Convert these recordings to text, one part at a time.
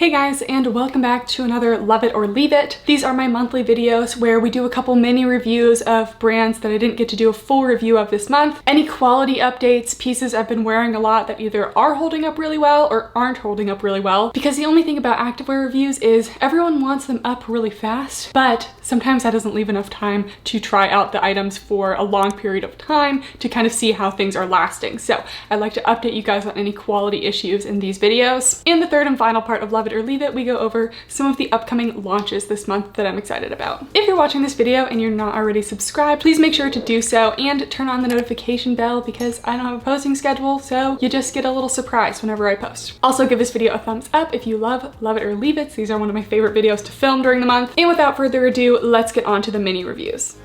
Hey guys, and welcome back to another Love It or Leave It. These are my monthly videos where we do a couple mini reviews of brands that I didn't get to do a full review of this month. Any quality updates, pieces I've been wearing a lot that either are holding up really well or aren't holding up really well. Because the only thing about activewear reviews is everyone wants them up really fast, but sometimes that doesn't leave enough time to try out the items for a long period of time to kind of see how things are lasting. So I'd like to update you guys on any quality issues in these videos. In the third and final part of Love It or Leave It, we go over some of the upcoming launches this month that I'm excited about. If you're watching this video and you're not already subscribed, please make sure to do so and turn on the notification bell because I don't have a posting schedule, so you just get a little surprise whenever I post. Also give this video a thumbs up if you love It or Leave It. These are one of my favorite videos to film during the month. And without further ado, let's get on to the mini reviews.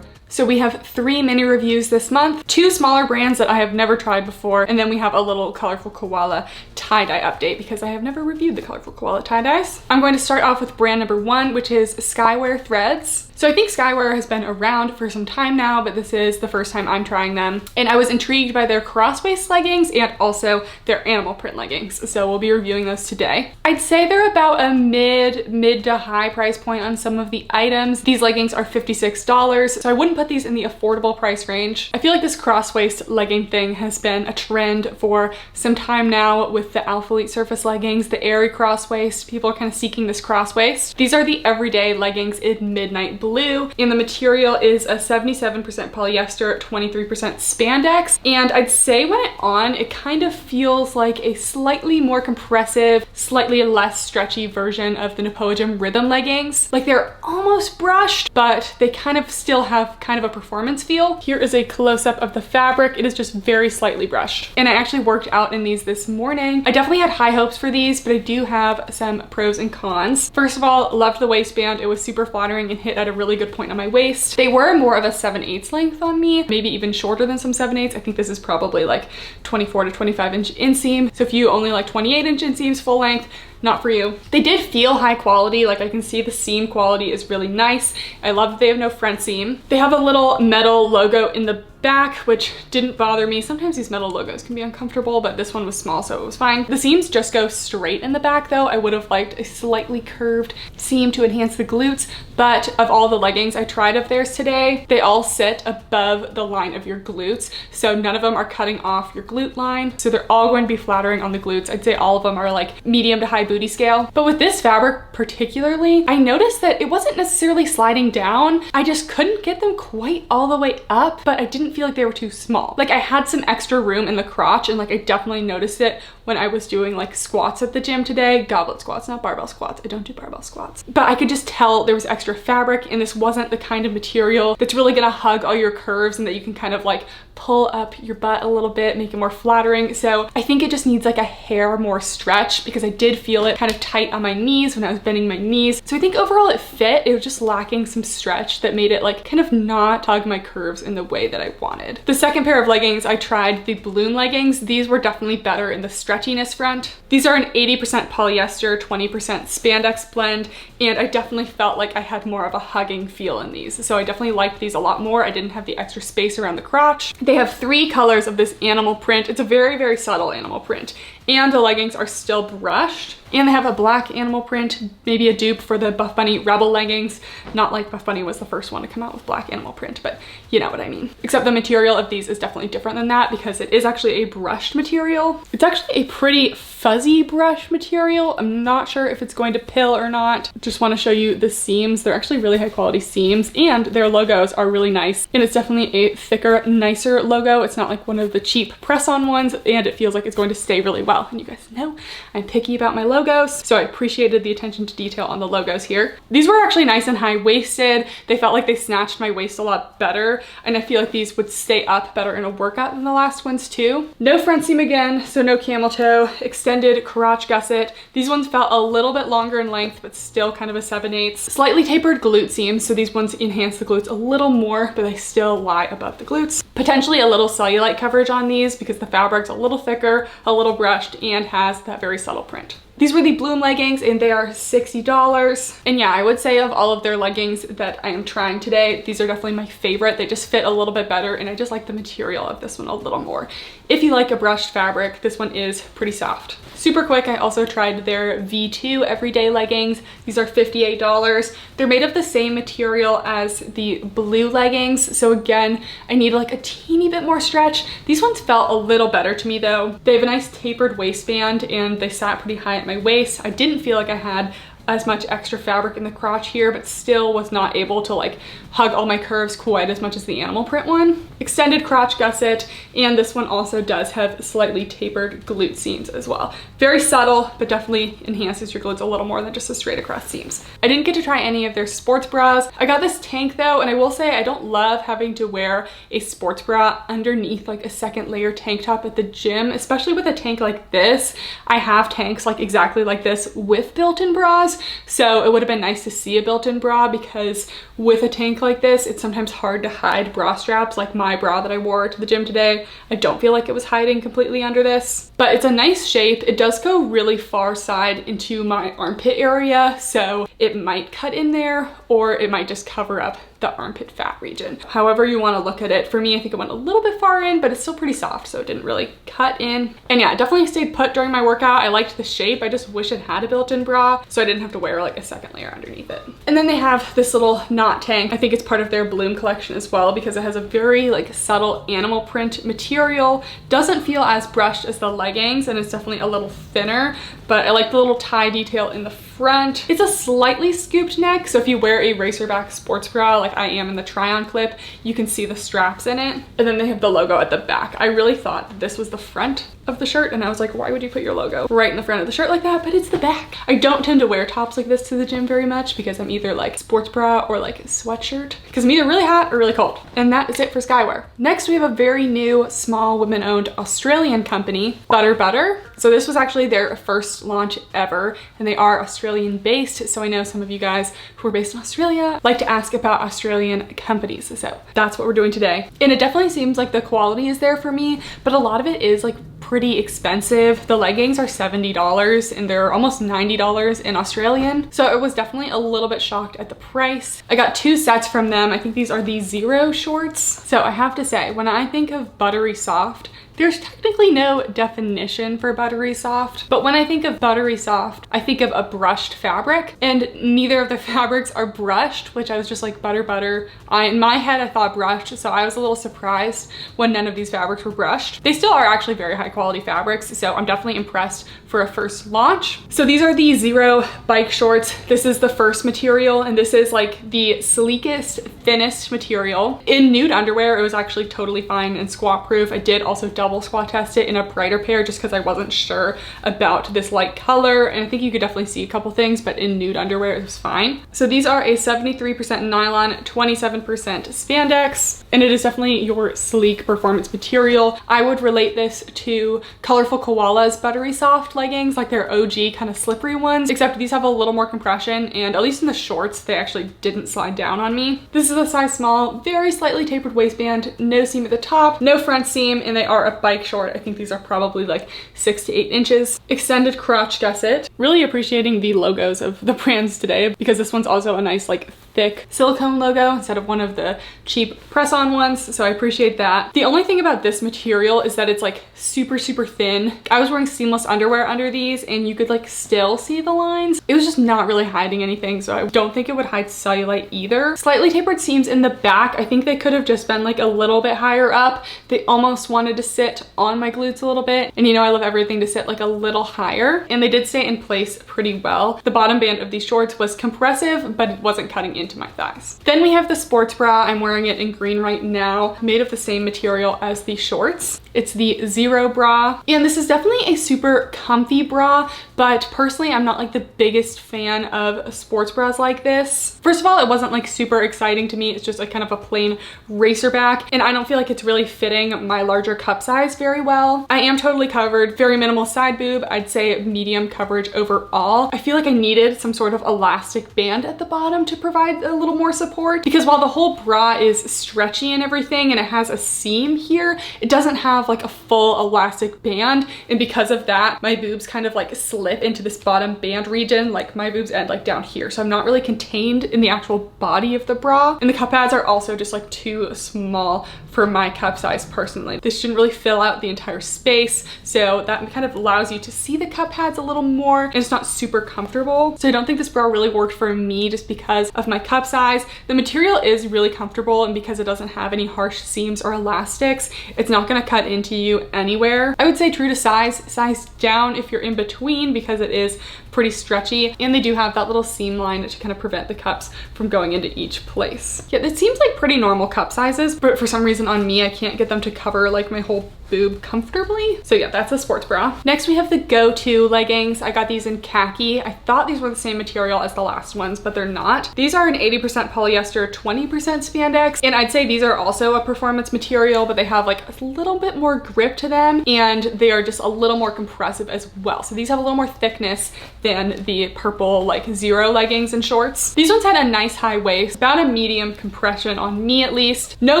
So we have 3 mini reviews this month, 2 smaller brands that I have never tried before, and then we have a little Colorful Koala tie-dye update because I have never reviewed the Colorful Koala tie-dyes. I'm going to start off with brand number 1, which is Skyewear Threads. So I think Skyewear has been around for some time now, but this is the first time I'm trying them. And I was intrigued by their cross-waist leggings and also their animal print leggings. So we'll be reviewing those today. I'd say they're about a mid to high price point on some of the items. These leggings are $56, so I wouldn't put these in the affordable price range. I feel like this cross-waist legging thing has been a trend for some time now with the Alphalete Surface leggings, the airy cross-waist. People are kind of seeking this cross-waist. These are the everyday leggings in Midnight Blue, and the material is a 77% polyester, 23% spandex, and I'd say when it's on, it kind of feels like a slightly more compressive, slightly less stretchy version of the Nepoidim Rhythm leggings. Like they're almost brushed, but they kind of still have kind of a performance feel. Here is a close-up of the fabric. It is just very slightly brushed, and I actually worked out in these this morning. I definitely had high hopes for these, but I do have some pros and cons. First of all, loved the waistband. It was super flattering and hit at a really good point on my waist. They were more of a 7/8 length on me, maybe even shorter than some 7/8. I think this is probably like 24 to 25 inch inseam. So if you only like 28 inch inseams full length, not for you. They did feel high quality. Like I can see the seam quality is really nice. I love that they have no front seam. They have a little metal logo in the back, which didn't bother me. Sometimes these metal logos can be uncomfortable, but this one was small, so it was fine. The seams just go straight in the back though. I would have liked a slightly curved seam to enhance the glutes, but of all the leggings I tried of theirs today, they all sit above the line of your glutes. So none of them are cutting off your glute line. So they're all going to be flattering on the glutes. I'd say all of them are like medium to high booty scale. But with this fabric particularly, I noticed that it wasn't necessarily sliding down. I just couldn't get them quite all the way up, but I didn't feel like they were too small. Like I had some extra room in the crotch, and like I definitely noticed it when I was doing like squats at the gym today. Goblet squats, not barbell squats. I don't do barbell squats. But I could just tell there was extra fabric, and this wasn't the kind of material that's really gonna hug all your curves and that you can kind of like pull up your butt a little bit, make it more flattering. So I think it just needs like a hair more stretch because I did feel it kind of tight on my knees when I was bending my knees. So I think overall it fit. It was just lacking some stretch that made it like kind of not tug my curves in the way that I wanted. The second pair of leggings, I tried the balloon leggings. These were definitely better in the stretchiness front. These are an 80% polyester, 20% spandex blend, and I definitely felt like I had more of a hugging feel in these. So I definitely liked these a lot more. I didn't have the extra space around the crotch. They have 3 colors of this animal print. It's a very, very subtle animal print, and the leggings are still brushed. And they have a black animal print, maybe a dupe for the Buff Bunny Rebel leggings. Not like Buff Bunny was the first one to come out with black animal print, but you know what I mean. Except the material of these is definitely different than that because it is actually a brushed material. It's actually a pretty fuzzy brush material. I'm not sure if it's going to pill or not. Just want to show you the seams. They're actually really high quality seams, and their logos are really nice. And it's definitely a thicker, nicer logo. It's not like one of the cheap press-on ones, and it feels like it's going to stay really well. And you guys know I'm picky about my logos, so I appreciated the attention to detail on the logos here. These were actually nice and high-waisted. They felt like they snatched my waist a lot better, and I feel like these would stay up better in a workout than the last ones too. No front seam again, so no camel toe. Extended crotch gusset. These ones felt a little bit longer in length, but still kind of a 7/8. Slightly tapered glute seams, so these ones enhance the glutes a little more, but they still lie above the glutes. Potentially a little cellulite coverage on these because the fabric's a little thicker, a little brushed, and has that very subtle print. These were the Bloom leggings, and they are $60. And yeah, I would say of all of their leggings that I am trying today, these are definitely my favorite. They just fit a little bit better, and I just like the material of this one a little more. If you like a brushed fabric, this one is pretty soft. Super quick, I also tried their V2 everyday leggings. These are $58. They're made of the same material as the blue leggings. So again, I need like a teeny bit more stretch. These ones felt a little better to me though. They have a nice tapered waistband and they sat pretty high at my waist. I didn't feel like I had as much extra fabric in the crotch here, but still was not able to like hug all my curves quite as much as the animal print one. Extended crotch gusset, and this one also does have slightly tapered glute seams as well. Very subtle, but definitely enhances your glutes a little more than just the straight across seams. I didn't get to try any of their sports bras. I got this tank though, and I will say I don't love having to wear a sports bra underneath like a second layer tank top at the gym, especially with a tank like this. I have tanks like exactly like this with built-in bras, so it would have been nice to see a built-in bra, because with a tank like this, it's sometimes hard to hide bra straps. Like my bra that I wore to the gym today, I don't feel like it was hiding completely under this, but it's a nice shape. It does go really far side into my armpit area, so it might cut in there or it might just cover up the armpit fat region. However you want to look at it. For me, I think it went a little bit far in, but it's still pretty soft, so it didn't really cut in. And yeah, it definitely stayed put during my workout. I liked the shape. I just wish it had a built-in bra, so I didn't have to wear like a second layer underneath it. And then they have this little knot tank. I think it's part of their Bloom collection as well, because it has a very like subtle animal print material. Doesn't feel as brushed as the leggings, and it's definitely a little thinner, but I like the little tie detail in the front. It's a slightly scooped neck, so if you wear a racerback sports bra like I am in the try-on clip, you can see the straps in it. And then they have the logo at the back. I really thought that this was the front of the shirt, and I was like, why would you put your logo right in the front of the shirt like that? But it's the back. I don't tend to wear tops like this to the gym very much, because I'm either like sports bra or like sweatshirt, because I'm either really hot or really cold. And that is it for Skyware. Next, we have a very new, small, women-owned Australian company, Butter Butter. So this was actually their first launch ever, and they are Australian based. So I know some of you guys who are based in Australia like to ask about Australian companies. So that's what we're doing today. And it definitely seems like the quality is there for me, but a lot of it is like pretty expensive. The leggings are $70 and they're almost $90 in Australian. So I was definitely a little bit shocked at the price. I got 2 sets from them. I think these are the Zero shorts. So I have to say, when I think of buttery soft, there's technically no definition for buttery soft, but when I think of buttery soft, I think of a brushed fabric, and neither of the fabrics are brushed, which I was just like, butter. In my head, I thought brushed, so I was a little surprised when none of these fabrics were brushed. They still are actually very high quality fabrics, so I'm definitely impressed for a first launch. So these are the Zero bike shorts. This is the first material, and this is like the sleekest, thinnest material. In nude underwear, it was actually totally fine and squat proof. I did also double squat test it in a brighter pair just because I wasn't sure about this light color, and I think you could definitely see a couple things, but in nude underwear it was fine. So these are a 73% nylon, 27% spandex, and it is definitely your sleek performance material. I would relate this to Colorful Koala's buttery soft leggings, like their OG kind of slippery ones, except these have a little more compression, and at least in the shorts they actually didn't slide down on me. This is a size small, very slightly tapered waistband, no seam at the top, no front seam, and they are a bike short. I think these are probably like 6 to 8 inches. Extended crotch gusset. Really appreciating the logos of the brands today, because this one's also a nice like thick silicone logo instead of one of the cheap press-on ones, so I appreciate that. The only thing about this material is that it's like super thin. I was wearing seamless underwear under these and you could like still see the lines. It was just not really hiding anything, so I don't think it would hide cellulite either. Slightly tapered seams in the back. I think they could have just been like a little bit higher up. They almost wanted to sit on my glutes a little bit, and you know I love everything to sit like a little higher, and they did stay in place pretty well. The bottom band of these shorts was compressive, but it wasn't cutting into my thighs. Then we have the sports bra. I'm wearing it in green right now, made of the same material as the shorts. It's the Zero bra, and this is definitely a super comfy bra, but personally I'm not like the biggest fan of sports bras like this. First of all, it wasn't like super exciting to me. It's just like kind of a plain racer back, and I don't feel like it's really fitting my larger cup size very well. I am totally covered, very minimal side boob. I'd say medium coverage overall. I feel like I needed some sort of elastic band at the bottom to provide provide a little more support, because while the whole bra is stretchy and everything and it has a seam here, it doesn't have like a full elastic band, and because of that my boobs kind of like slip into this bottom band region. Like my boobs end like down here, so I'm not really contained in the actual body of the bra, and the cup pads are also just like too small for my cup size personally. This shouldn't really fill out the entire space, so that kind of allows you to see the cup pads a little more, and it's not super comfortable. So I don't think this bra really worked for me just because of my cup size. The material is really comfortable, and because it doesn't have any harsh seams or elastics, it's not going to cut into you anywhere. I would say true to size down if you're in between, because it is pretty stretchy, and they do have that little seam line to kind of prevent the cups from going into each place. Yeah, it seems like pretty normal cup sizes, but for some reason on me I can't get them to cover like my whole boob comfortably. So yeah, that's a sports bra. Next we have the Go-To leggings. I got these in khaki. I thought these were the same material as the last ones, but they're not. These are an 80% polyester, 20% spandex, and I'd say these are also a performance material, but they have like a little bit more grip to them, and they are just a little more compressive as well. So these have a little more thickness than the purple like Zero leggings and shorts. These ones had a nice high waist, about a medium compression on me at least. No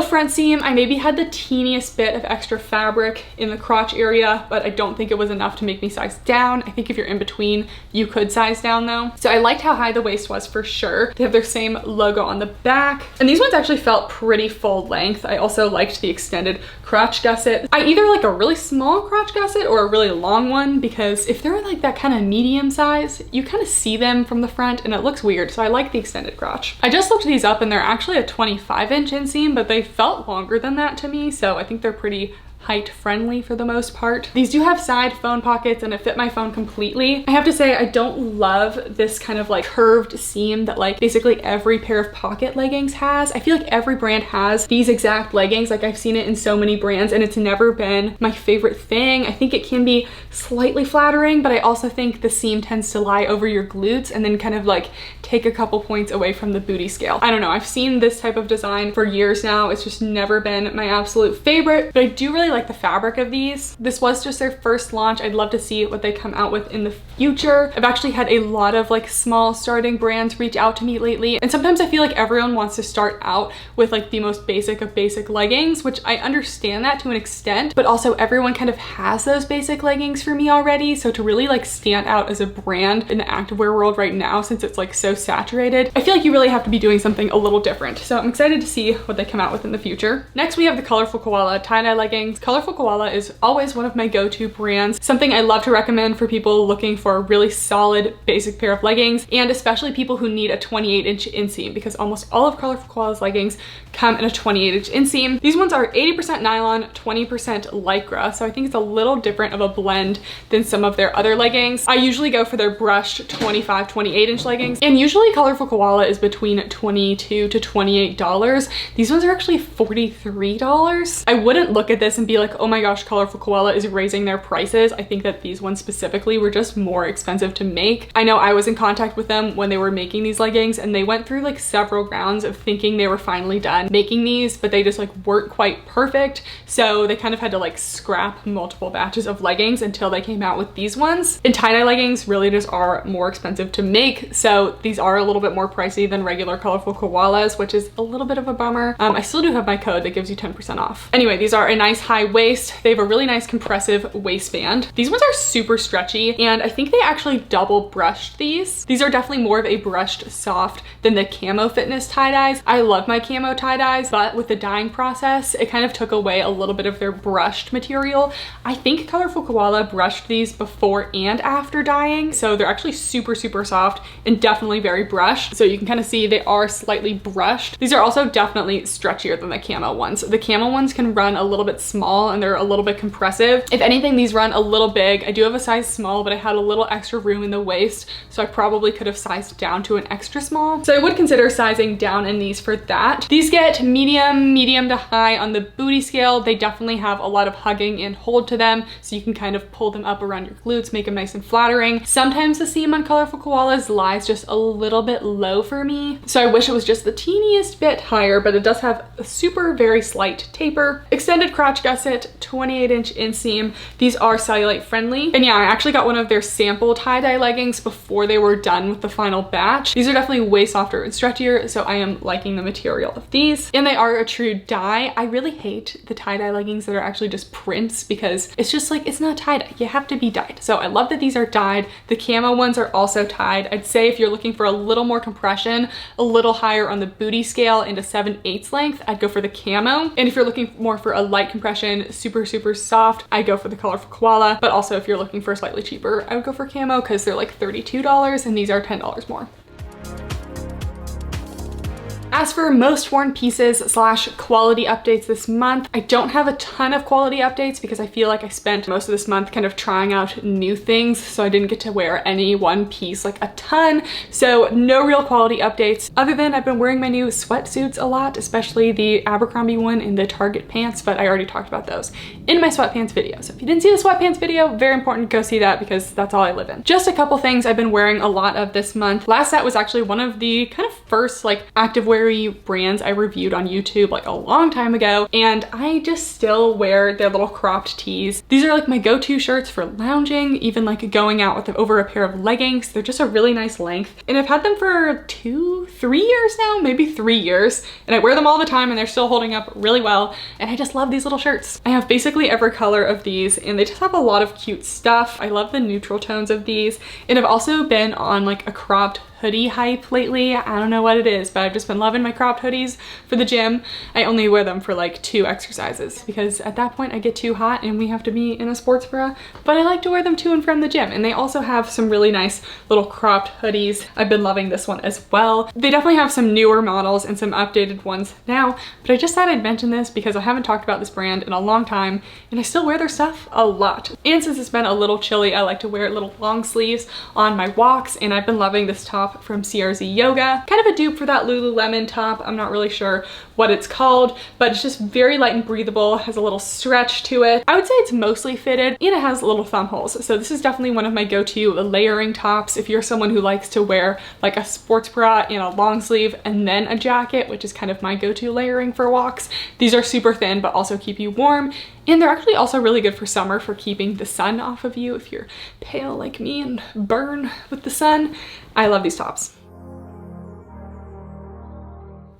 front seam. I maybe had the teeniest bit of extra fabric in the crotch area, but I don't think it was enough to make me size down. I think if you're in between, you could size down though. So I liked how high the waist was for sure. They have their same logo on the back, and these ones actually felt pretty full length. I also liked the extended crotch gusset. I either like a really small crotch gusset or a really long one, because if they're like that kind of medium size, you kind of see them from the front and it looks weird. So I like the extended crotch. I just looked these up and they're actually a 25-inch inseam, but they felt longer than that to me. So I think they're pretty height friendly for the most part. These do have side phone pockets and it fit my phone completely. I have to say I don't love this kind of like curved seam that like basically every pair of pocket leggings has. I feel like every brand has these exact leggings. Like I've seen it in so many brands and it's never been my favorite thing. I think it can be slightly flattering, but I also think the seam tends to lie over your glutes and then kind of like take a couple points away from the booty scale. I don't know, I've seen this type of design for years now. It's just never been my absolute favorite, but I do really like the fabric of these. This was just their first launch. I'd love to see what they come out with in the future. I've actually had a lot of like small starting brands reach out to me lately, and sometimes I feel like everyone wants to start out with like the most basic of basic leggings, which I understand that to an extent, but also everyone kind of has those basic leggings for me already. So to really like stand out as a brand in the activewear world right now, since it's like so saturated, I feel like you really have to be doing something a little different. So I'm excited to see what they come out with in the future. Next we have the Colorful Koala tie-dye leggings. Colorful Koala is always one of my go-to brands, something I love to recommend for people looking for a really solid basic pair of leggings, and especially people who need a 28-inch inseam, because almost all of Colorful Koala's leggings come in a 28-inch inseam. These ones are 80% nylon, 20% lycra, so I think it's a little different of a blend than some of their other leggings. I usually go for their brushed 25, 28-inch leggings, and usually Colorful Koala is between $22 to $28. These ones are actually $43. I wouldn't look at this and be like, oh my gosh, Colorful Koala is raising their prices. I think that these ones specifically were just more expensive to make. I know I was in contact with them when they were making these leggings, and they went through like several rounds of thinking they were finally done making these, but they just like weren't quite perfect. So they kind of had to like scrap multiple batches of leggings until they came out with these ones. And tie-dye leggings really just are more expensive to make. So these are a little bit more pricey than regular Colorful Koalas, which is a little bit of a bummer. I still do have my code that gives you 10% off. Anyway, these are a nice high waist. They have a really nice compressive waistband. These ones are super stretchy, and I think they actually double brushed these. These are definitely more of a brushed soft than the Camo Fitness tie-dyes. I love my Camo tie-dyes, but with the dyeing process, it kind of took away a little bit of their brushed material. I think Colorful Koala brushed these before and after dyeing, so they're actually super, super soft and definitely very brushed. So you can kind of see they are slightly brushed. These are also definitely stretchier than the Camo ones. The Camo ones can run a little bit small and they're a little bit compressive. If anything, these run a little big. I do have a size small, but I had a little extra room in the waist, so I probably could have sized down to an extra small. So I would consider sizing down in these for that. These get medium to high on the booty scale. They definitely have a lot of hugging and hold to them, so you can kind of pull them up around your glutes, make them nice and flattering. Sometimes the seam on Colorful Koalas lies just a little bit low for me, so I wish it was just the teeniest bit higher, but it does have a super very slight taper. Extended crotch gusset Gusset 28-inch inseam. These are cellulite friendly. And yeah, I actually got one of their sample tie-dye leggings before they were done with the final batch. These are definitely way softer and stretchier, so I am liking the material of these. And they are a true dye. I really hate the tie-dye leggings that are actually just prints because it's just like, it's not tie-dye. You have to be dyed. So I love that these are dyed. The camo ones are also tied. I'd say if you're looking for a little more compression, a little higher on the booty scale into 7/8 length, I'd go for the camo. And if you're looking more for a light compression, super, super soft, I'd go for the Colorful Koala. But also if you're looking for slightly cheaper, I would go for camo because they're like $32 and these are $10 more. As for most worn pieces / quality updates this month, I don't have a ton of quality updates because I feel like I spent most of this month kind of trying out new things, so I didn't get to wear any one piece like a ton. So no real quality updates other than I've been wearing my new sweatsuits a lot, especially the Abercrombie one and the Target pants, but I already talked about those in my sweatpants video. So if you didn't see the sweatpants video, very important, go see that because that's all I live in. Just a couple things I've been wearing a lot of this month. Last Set was actually one of the kind of first like activewear brands I reviewed on YouTube like a long time ago, and I just still wear their little cropped tees. These are like my go-to shirts for lounging, even like going out with over a pair of leggings. They're just a really nice length, and I've had them for 2-3 years now, maybe 3 years, and I wear them all the time and they're still holding up really well, and I just love these little shirts. I have basically every color of these and they just have a lot of cute stuff. I love the neutral tones of these, and I've also been on like a cropped hoodie hype lately. I don't know what it is, but I've just been loving my cropped hoodies for the gym. I only wear them for like 2 exercises because at that point I get too hot and we have to be in a sports bra, but I like to wear them to and from the gym. And they also have some really nice little cropped hoodies. I've been loving this one as well. They definitely have some newer models and some updated ones now, but I just thought I'd mention this because I haven't talked about this brand in a long time and I still wear their stuff a lot. And since it's been a little chilly, I like to wear little long sleeves on my walks, and I've been loving this top from CRZ Yoga. Kind of a dupe for that Lululemon top. I'm not really sure what it's called, but it's just very light and breathable, has a little stretch to it. I would say it's mostly fitted and it has little thumb holes. So this is definitely one of my go-to layering tops if you're someone who likes to wear like a sports bra and a long sleeve and then a jacket, which is kind of my go-to layering for walks. These are super thin but also keep you warm, and they're actually also really good for summer for keeping the sun off of you if you're pale like me and burn with the sun. I love these tops.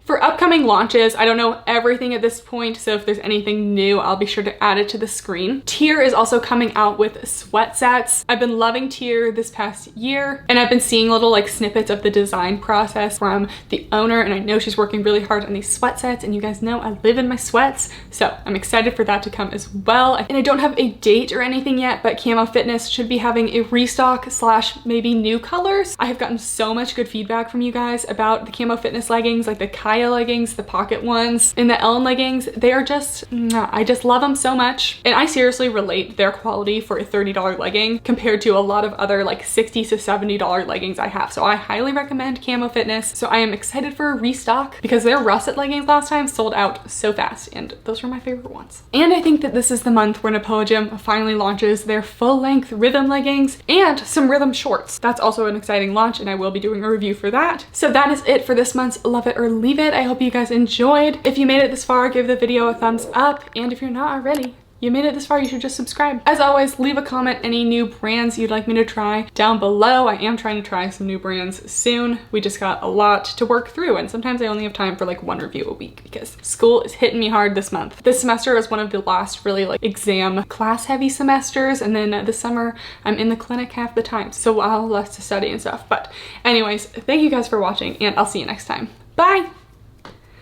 For upcoming launches, I don't know everything at this point, so if there's anything new, I'll be sure to add it to the screen. Tier is also coming out with sweat sets. I've been loving Tier this past year, and I've been seeing little like snippets of the design process from the owner, and I know she's working really hard on these sweat sets, and you guys know I live in my sweats, so I'm excited for that to come as well. And I don't have a date or anything yet, but Camo Fitness should be having a restock / maybe new colors. I have gotten so much good feedback from you guys about the Camo Fitness leggings, like the Kaya leggings, the pocket ones, and the Ellen leggings. They are just, I just love them so much. And I seriously relate their quality for a $30 legging compared to a lot of other like $60 to $70 leggings I have. So I highly recommend Camo Fitness. So I am excited for a restock because their russet leggings last time sold out so fast, and those were my favorite ones. And I think that this is the month where Napojim finally launches their full-length rhythm leggings and some rhythm shorts. That's also an exciting launch, and I will be doing a review for that. So that is it for this month's Love It or Leave It. I hope you guys enjoyed. If you made it this far, give the video a thumbs up, and if you're not already, you made it this far, you should just subscribe. As always, leave a comment any new brands you'd like me to try down below. I am trying to try some new brands soon. We just got a lot to work through, and sometimes I only have time for like 1 review a week because school is hitting me hard this month. This semester is one of the last really like exam class heavy semesters, and then this summer I'm in the clinic half the time, so I'll have less to study and stuff. But anyways, thank you guys for watching, and I'll see you next time. Bye!